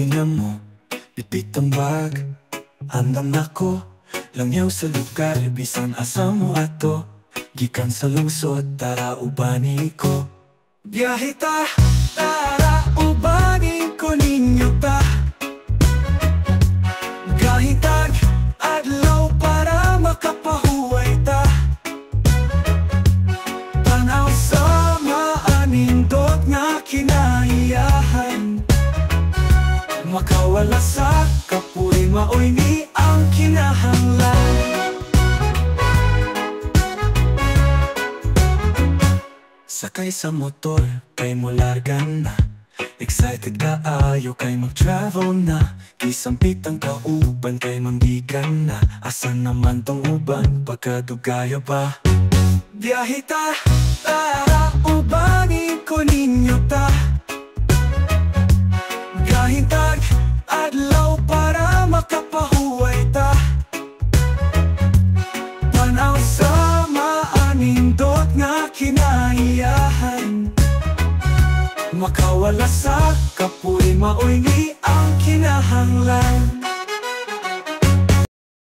Hininga mo, bitbit ang bag. Andam na ko, langyaw sa lugar, bisan asa mo ato. Gikan sa lungsod, tara ubani ko. Biyahe ta, tara ubani ko ninyo ta. Gahitag, adlaw para makapahuway ta. Tanaw sa maanindot nga kinahiyahan. Makawala sa kapuy, maoy ni ang kinahanglan. Sakay sa motor, kay mo largan na. Excited ka ayo, kay mag-travel na. Kisampit ang kauban, kay manggigan na. Asan naman tong uban, pagkadugaya ba? Biyahe ta, tara ubani ko ninyo ta. Gahintag, adlaw para makapahuway ta. Tanaw sa maanindot nga kinahiyahan. Makawala sa kapuy, maoy ni ang kinahanglan.